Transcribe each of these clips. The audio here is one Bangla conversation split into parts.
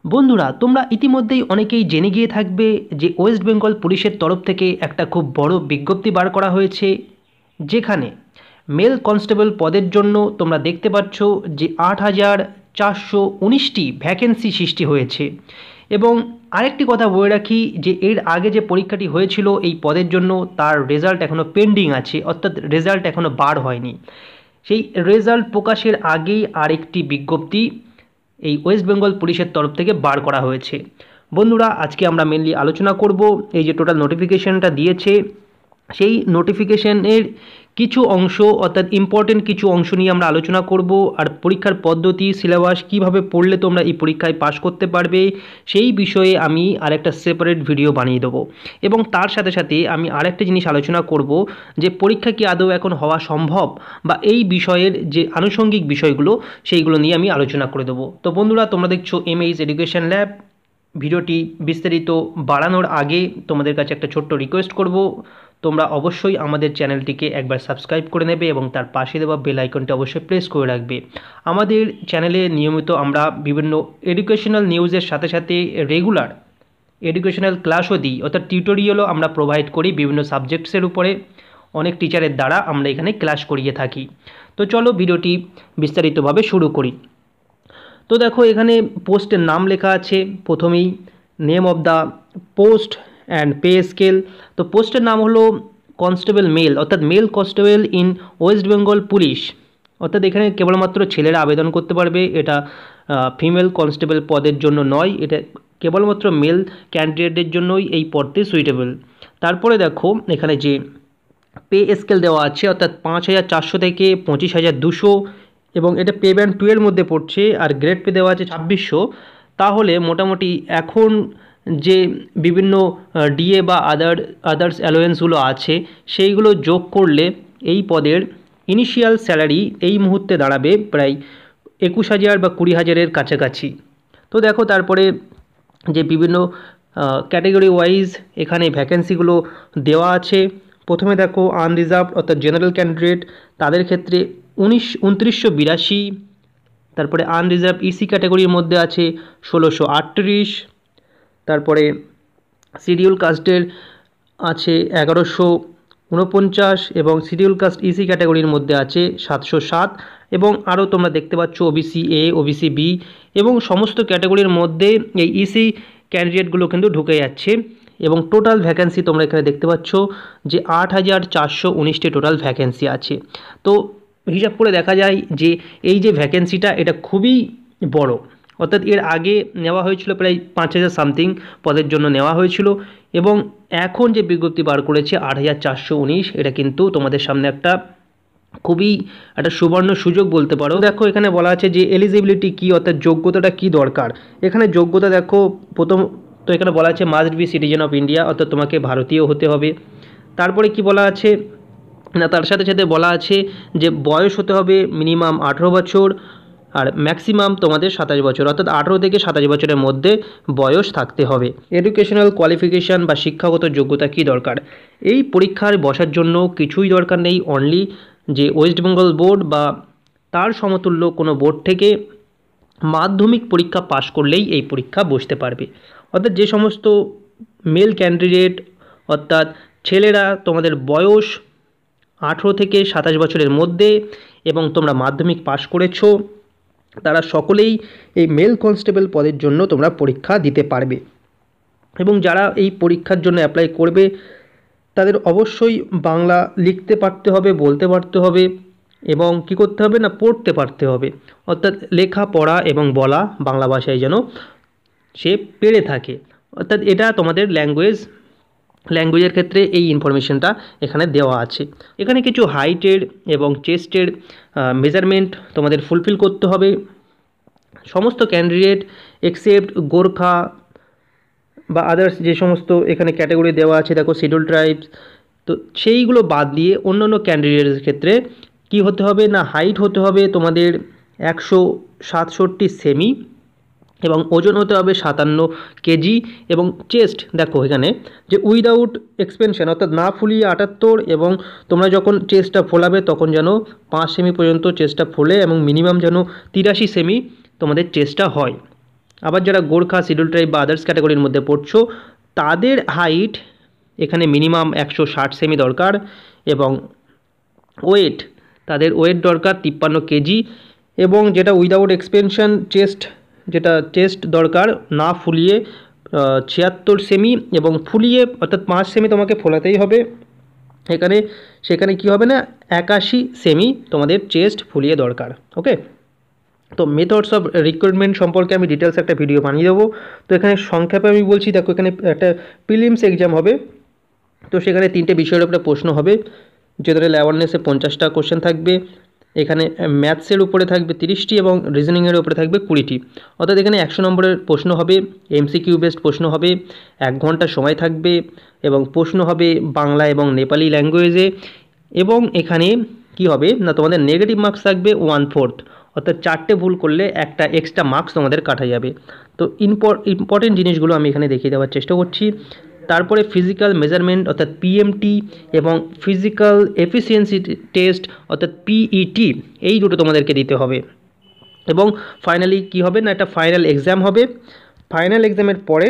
বন্ধুরা, তোমরা ইতিমধ্যেই অনেকেই জেনে গিয়ে থাকবে যে ওয়েস্ট বেঙ্গল পুলিশের তরফ থেকে একটা খুব বড় বিজ্ঞপ্তি বার করা হয়েছে, যেখানে মেল কনস্টেবল পদের জন্য তোমরা দেখতে পাচ্ছ যে 8,419টি ভ্যাকেন্সি সৃষ্টি হয়েছে। এবং আরেকটি কথা বলে রাখি যে এর আগে যে পরীক্ষাটি হয়েছিল এই পদের জন্য, তার রেজাল্ট এখনও পেন্ডিং আছে, অর্থাৎ রেজাল্ট এখনও বার হয়নি। সেই রেজাল্ট প্রকাশের আগেই আরেকটি বিজ্ঞপ্তি এই ওয়েস্ট বেঙ্গল পুলিশের তরফ থেকে বার করা হয়েছে। বন্ধুরা, আজকে আমরা মেনলি আলোচনা করব এই যে টোটাল নোটিফিকেশনটা দিয়েছে, সেই নোটিফিকেশনের কিছু অংশ, অর্থাৎ ইম্পর্টেন্ট কিছু অংশ নিয়ে আমরা আলোচনা করব। আর পরীক্ষার পদ্ধতি, সিলেবাস, কিভাবে পড়লে তোমরা এই পরীক্ষায় পাশ করতে পারবে, সেই বিষয়ে আমি আরেকটা সেপারেট ভিডিও বানিয়ে দেবো। এবং তার সাথে সাথে আমি আরেকটা জিনিস আলোচনা করব যে পরীক্ষা কি আদৌ এখন হওয়া সম্ভব, বা এই বিষয়ের যে আনুষঙ্গিক বিষয়গুলো সেইগুলো নিয়ে আমি আলোচনা করে দেবো। তো বন্ধুরা, তোমরা দেখছো এমএইচ এডুকেশন ল্যাব। ভিডিওটি বিস্তারিত বাড়ানোর আগে তোমাদের কাছে একটা ছোট্ট রিকোয়েস্ট করব, তোমরা অবশ্যই আমাদের চ্যানেলটিকে একবার সাবস্ক্রাইব করে নেবে এবং তার পাশে দেওয়া বেল আইকনটি অবশ্যই প্রেস করে রাখবে। আমাদের চ্যানেলে নিয়মিত আমরা বিভিন্ন এডুকেশনাল নিউজের সাথে সাথে রেগুলার এডুকেশনাল ক্লাসও দিই, অর্থাৎ টিউটোরিয়ালও আমরা প্রোভাইড করি বিভিন্ন সাবজেক্টসের উপরে। অনেক টিচারের দ্বারা আমরা এখানে ক্লাস করিয়ে থাকি। তো চলো ভিডিওটি বিস্তারিতভাবে শুরু করি। তো দেখো, এখানে পোস্টের নাম লেখা আছে প্রথমেই, name of the post and pay scale. তো পোস্টের নাম হলো কনস্টেবল মেল, অর্থাৎ mail constable in West Bengal police. অর্থাৎ এখানে কেবলমাত্র ছেলেরা আবেদন করতে পারবে, এটা ফিমেল কনস্টেবল পদের জন্য নয়, এটা কেবলমাত্র মেল ক্যান্ডিডেটদের জন্যই এই পদটি সুইটেবল। তারপরে দেখো এখানে যে পে স্কেল দেওয়া আছে, অর্থাৎ 5,400 থেকে 25,200, এবং এটা পে ব্যান্ড 2 এর মধ্যে পড়ছে। আর গ্রেড পে দেওয়া আছে 2,600। তাহলে মোটামুটি এখন যে বিভিন্ন ডিএ বা আদার্স অ্যালোয়েন্সগুলো আছে, সেইগুলো যোগ করলে এই পদের ইনিশিয়াল স্যালারি এই মুহূর্তে দাঁড়াবে প্রায় 21,000 বা 20,000-এর কাছাকাছি। তো দেখো তারপরে যে বিভিন্ন ক্যাটেগরি ওয়াইজ এখানে ভ্যাকেন্সিগুলো দেওয়া আছে। প্রথমে দেখো আনরিজার্ভড, অর্থাৎ জেনারেল ক্যান্ডিডেট, তাদের ক্ষেত্রে 2982। তারপরে আনরিজার্ভ ইসি ক্যাটাগরির মধ্যে আছে 1638। তারপরে শিডিউল কাস্টের আছে 1149, এবং শিডিউল কাস্ট ইসি ক্যাটাগরির মধ্যে আছে 707। এবং আরও তোমরা দেখতে পাচ্ছ ওবিসি এ, ওবিসি বি, এবং সমস্ত ক্যাটাগরির মধ্যে এই ইসি ক্যান্ডিডেটগুলো কিন্তু ঢুকে যাচ্ছে। এবং টোটাল ভ্যাকেন্সি তোমরা এখানে দেখতে পাচ্ছ যে 8,419টি টোটাল ভ্যাকেন্সি আছে। তো হিসাব করে দেখা যায় যে এই যে ভ্যাকেন্সিটা, এটা খুবই বড়। অর্থাৎ এর আগে নেওয়া হয়েছিল প্রায় 5,000 সামথিং পদের জন্য নেওয়া হয়েছিল, এবং এখন যে বিজ্ঞপ্তি বার করেছে 8,419, এটা কিন্তু তোমাদের সামনে একটা খুবই একটা সুবর্ণ সুযোগ বলতে পারো। দেখো এখানে বলা আছে যে এলিজিবিলিটি কী, অর্থাৎ যোগ্যতাটা কী দরকার। এখানে যোগ্যতা দেখো, প্রথম তো এখানে বলা আছে must be citizen of India, অর্থাৎ তোমাকে ভারতীয় হতে হবে। তারপরে কি বলা আছে না, তার সাথে সাথে বলা আছে যে বয়স হতে হবে মিনিমাম 18 বছর, আর ম্যাক্সিমাম তোমাদের 27 বছর, অর্থাৎ 18 থেকে 27 বছরের মধ্যে বয়স থাকতে হবে। এডুকেশনাল কোয়ালিফিকেশান বা শিক্ষাগত যোগ্যতা কী দরকার, এই পরীক্ষায় বসার জন্য কিছুই দরকার নেই। অনলি যে ওয়েস্ট বেঙ্গল বোর্ড বা তার সমতুল্য কোনো বোর্ড থেকে মাধ্যমিক পরীক্ষা পাশ করলেই এই পরীক্ষা বসতে পারবে। অর্থাৎ যে সমস্ত মেল ক্যান্ডিডেট, অর্থাৎ ছেলেরা তোমাদের বয়স 18 থেকে 27 বছরের মধ্যে এবং তোমরা মাধ্যমিক পাশ করেছো, তারা সকলেই এই মেল কনস্টেবল পদের জন্য তোমরা পরীক্ষা দিতে পারবে। এবং যারা এই পরীক্ষার জন্য অ্যাপ্লাই করবে, তাদের অবশ্যই বাংলা লিখতে পারতে হবে, বলতে পারতে হবে, এবং কী করতে হবে না, পড়তে পারতে হবে। অর্থাৎ লেখা, পড়া এবং বলা বাংলা ভাষায় যেন সে পেরে থাকে। অর্থাৎ এটা তোমাদের ল্যাঙ্গুয়েজের ক্ষেত্রে এই ইনফরমেশনটা এখানে দেওয়া আছে। এখানে কিছু হাইটের এবং চেস্টের মেজারমেন্ট তোমাদের ফুলফিল করতে হবে। সমস্ত ক্যান্ডিডেট এক্সেপ্ট গোর্খা বা আদার্স যে সমস্ত এখানে ক্যাটাগরি দেওয়া আছে, দেখো শিডিউল ট্রাইবস, তো সেইগুলো বাদ দিয়ে অন্যান্য ক্যান্ডিডেটের ক্ষেত্রে কি হতে হবে না, হাইট হতে হবে তোমাদের 167 সেমি, এবং ওজন হতে হবে 57 কেজি, এবং চেস্ট দেখো এখানে যে উইদাউট এক্সপেনশন, অর্থাৎ না ফুলিয়ে 78, এবং তোমরা যখন চেস্টটা ফোলাবে তখন যেন 5 সেমি পর্যন্ত চেস্টটা ফোলে, এবং মিনিমাম যেন 83 সেমি তোমাদের চেস্টটা হয়। আবার যারা গোর্খা, শিডিউল ট্রাইব বা আদার্স ক্যাটাগরির মধ্যে পড়ছো তাদের হাইট এখানে মিনিমাম 160 সেমি দরকার এবং ওয়েট, তাদের ওয়েট দরকার 53 কেজি এবং যেটা উইদাউট এক্সপেনশন চেস্ট, যেটা চেস্ট দরকার না ফুলিয়ে 76 সেমি এবং ফুলিয়ে অর্থাৎ 5 সেমি তোমাকে ফোলাতেই হবে এখানে, সেখানে কি হবে না 81 সেমি তোমাদের চেস্ট ফুলিয়ে দরকার। ওকে, তো মেথডস অফ রিক্রুটমেন্ট সম্পর্কে আমি ডিটেলস একটা ভিডিও বানিয়ে দেবো। তো এখানে সংক্ষেপে আমি বলছি, দেখো এখানে একটা প্রিলিমস এক্সাম হবে, তো সেখানে 3টে বিষয়ের উপরে প্রশ্ন হবে। জেনারেল অ্যাওয়ারনেসে 50টা কোশ্চেন থাকবে, এখানে ম্যাথসের উপরে থাকবে 30টি এবং রিজনিংয়ের উপরে থাকবে 20টি, অর্থাৎ এখানে 100 নম্বরের প্রশ্ন হবে, এমসিকিউ বেসড প্রশ্ন হবে, 1 ঘন্টা সময় থাকবে এবং প্রশ্ন হবে বাংলা এবং নেপালি ল্যাঙ্গুয়েজে। এবং এখানে কি হবে না তোমাদের নেগেটিভ মার্কস থাকবে 1/4, অর্থাৎ 4টে ভুল করলে একটা এক্সট্রা মার্কস তোমাদের কাটা যাবে। তো ইম্পর্টেন্ট জিনিসগুলো আমি এখানে দেখিয়ে দেওয়ার চেষ্টা করছি। তারপরে ফিজিক্যাল মেজারমেন্ট অর্থাৎ পিএমটি এবং ফিজিক্যাল এফিসিয়েন্সি টেস্ট অর্থাৎ পিইটি, এই দুটো তোমাদেরকে দিতে হবে। এবং ফাইনালি কি হবে না একটা ফাইনাল এক্সাম হবে। ফাইনাল এক্সামের পরে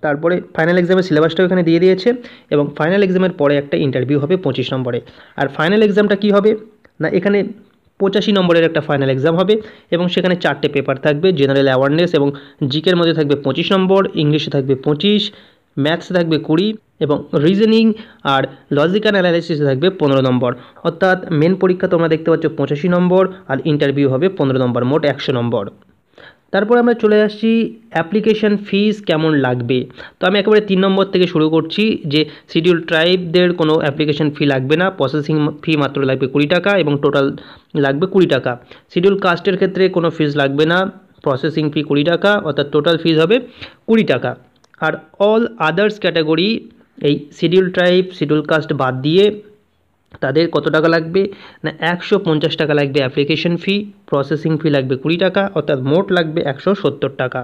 তারপরে ফাইনাল এক্সামের সিলেবাসটাও এখানে দিয়ে দিয়েছে এবং ফাইনাল এক্সামের পরে একটা ইন্টারভিউ হবে 25 নম্বরে। আর ফাইনাল এক্সামটা কি হবে না এখানে 85 নম্বরের একটা ফাইনাল এক্সাম হবে এবং সেখানে 4টে পেপার থাকবে, জেনারেল অ্যাওয়ারনেস এবং জিকের মধ্যে থাকবে 25 নম্বর, ইংলিশে থাকবে 25, ম্যাথসে থাকবে 20 এবং রিজনিং আর লজিক্যাল অ্যানালাইসিসে থাকবে 15 নম্বর। অর্থাৎ মেন পরীক্ষা তোমরা দেখতে পাচ্ছ 85 নম্বর আর ইন্টারভিউ হবে 15 নম্বর, মোট 100 নম্বর। তারপর আমরা চলে আসছি অ্যাপ্লিকেশন ফিস কেমন লাগবে। তো আমি একেবারে 3 নম্বর থেকে শুরু করছি যে শিডিউল ট্রাইবদের কোনো অ্যাপ্লিকেশন ফি লাগবে না, প্রসেসিং ফি মাত্র লাগবে 20 টাকা এবং টোটাল লাগবে 20 টাকা। শিডিউল কাস্টের ক্ষেত্রে কোনো ফিস লাগবে না, প্রসেসিং ফি 20 টাকা অর্থাৎ টোটাল ফিস হবে 20 টাকা। আর অল আদার্স ক্যাটাগরি এই শিডিউল ট্রাইব শিডিউল কাস্ট বাদ দিয়ে তাদের কত টাকা লাগবে না 150 টাকা লাগবে অ্যাপ্লিকেশন ফি, প্রসেসিং ফি লাগবে 20 টাকা অর্থাৎ মোট লাগবে 170 টাকা।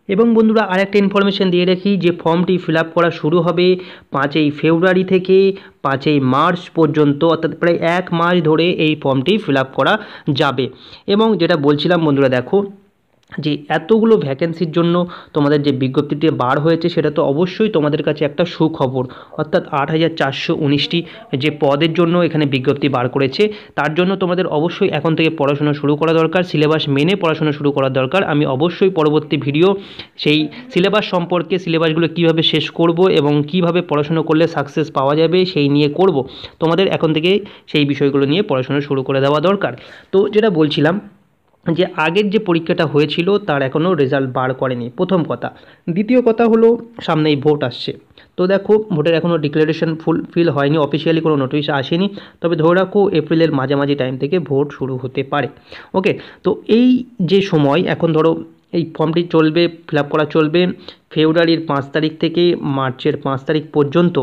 এবং বন্ধুরা আরেকটা ইনফরমেশন দিয়ে রাখি যে ফর্মটি ফিল আপ করা শুরু হবে 5ই ফেব্রুয়ারি থেকে 5ই মার্চ পর্যন্ত, অর্থাৎ প্রায় 1 মাস ধরে এই ফর্মটি ফিল আপ করা যাবে। এবং যেটা বলছিলাম বন্ধুরা দেখো যে এতগুলো ভ্যাকেন্সির জন্য তোমাদের যে বিজ্ঞপ্তিটি বার হয়েছে সেটা তো অবশ্যই তোমাদের কাছে একটা সুখবর, অর্থাৎ 8419টি যে পদের জন্য এখানে বিজ্ঞপ্তি বার করেছে তার জন্য তোমাদের অবশ্যই এখন থেকে পড়াশোনা শুরু করা দরকার, সিলেবাস মেনে পড়াশোনা শুরু করা দরকার। আমি অবশ্যই পরবর্তী ভিডিও সেই সিলেবাস সম্পর্কে, সিলেবাসগুলো কীভাবে শেষ করব এবং কীভাবে পড়াশোনা করলে সাকসেস পাওয়া যাবে সেই নিয়ে করব। তোমাদের এখন থেকে সেই বিষয়গুলো নিয়ে পড়াশোনা শুরু করে দেওয়া দরকার। তো যেটা বলছিলাম যে আগের যে পরীক্ষাটা হয়েছিল তার এখনও রেজাল্ট বার করেনি, প্রথম কথা। দ্বিতীয় কথা হলো সামনেই ভোট আসছে, তো দেখো ভোটের এখনও ডিক্লারেশন ফুলফিল হয়নি, অফিসিয়ালি কোনো নোটিশ আসেনি, তবে ধরে রাখো এপ্রিলের মাঝামাঝি টাইম থেকে ভোট শুরু হতে পারে। ওকে, তো এই যে সময় এখন ধরো এই ফর্মটি চলবে, ফিল আপ করা চলবে ফেব্রুয়ারির 5 তারিখ থেকে মার্চের 5 তারিখ পর্যন্ত।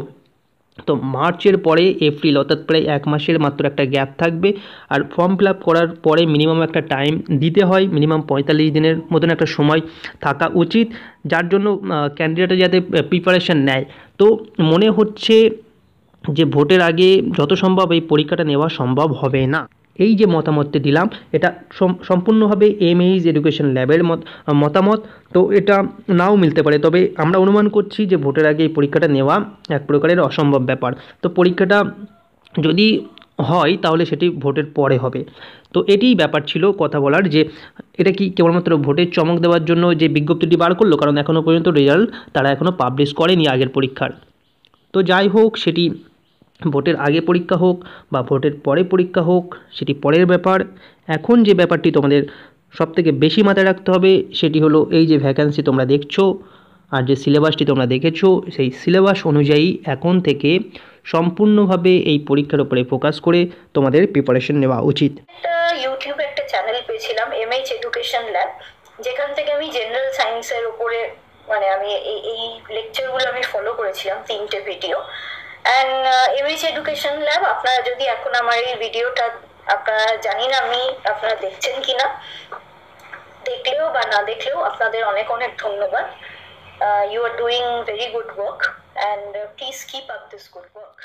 তো মার্চের পরে এপ্রিল অর্থাৎ প্রায় 1 মাসের মাত্র একটা গ্যাপ থাকবে। আর ফর্ম ফিল আপ করার পরে মিনিমাম একটা টাইম দিতে হয়, মিনিমাম 45 দিনের মতন একটা সময় থাকা উচিত, যার জন্য ক্যান্ডিডেটরা যাতে প্রিপারেশান নেয়। তো মনে হচ্ছে যে ভোটের আগে যত সম্ভব এই পরীক্ষাটা নেওয়া সম্ভব হবে না। এই যে মতামতটি দিলাম এটা সম্পূর্ণভাবে এমএইচ এডুকেশন ল্যাবের মতামত, তো এটা নাও মিলতে পারে, তবে আমরা অনুমান করছি যে ভোটের আগে এই পরীক্ষাটা নেওয়া এক প্রকারের অসম্ভব ব্যাপার। তো পরীক্ষাটা যদি হয় তাহলে সেটি ভোটের পরে হবে। তো এটিই ব্যাপার ছিল কথা বলার, যে এটা কি কেবলমাত্র ভোটের চমক দেওয়ার জন্য যে বিজ্ঞপ্তিটি বার করলো, কারণ এখনও পর্যন্ত রেজাল্ট তারা এখনও পাবলিশ করেনি আগের পরীক্ষার। তো যাই হোক, সেটি ভোটের আগে পরীক্ষা হোক বা ভোটের পরে পরীক্ষা হোক সেটি পরের ব্যাপার। এখন যে ব্যাপারটি তোমাদের সবথেকে বেশি মাথায় রাখতে হবে সেটি হলো এই যে ভ্যাকেন্সি তোমরা দেখছো আর যে সিলেবাসটি তোমরা দেখেছো সেই সিলেবাস অনুযায়ী এখন থেকে সম্পূর্ণভাবে এই পরীক্ষার উপরে ফোকাস করে তোমাদের প্রিপারেশন নেওয়া উচিত। ইউটিউবে একটা চ্যানেল পেয়েছিলাম এমএইচ এডুকেশন ল্যাব, যেখান থেকে আমি জেনারেল সায়েন্সের উপরে মানে আমি এই লেকচারগুলো আমি ফলো করেছিলাম, 3টে video. And MH education lab, আপনারা যদি এখন আমার এই ভিডিওটা আপনারা জানি না আপনারা দেখছেন কিনা, দেখলেও বা না দেখলেও আপনাদের অনেক অনেক ধন্যবাদ। You are doing very good work and please keep up this good work.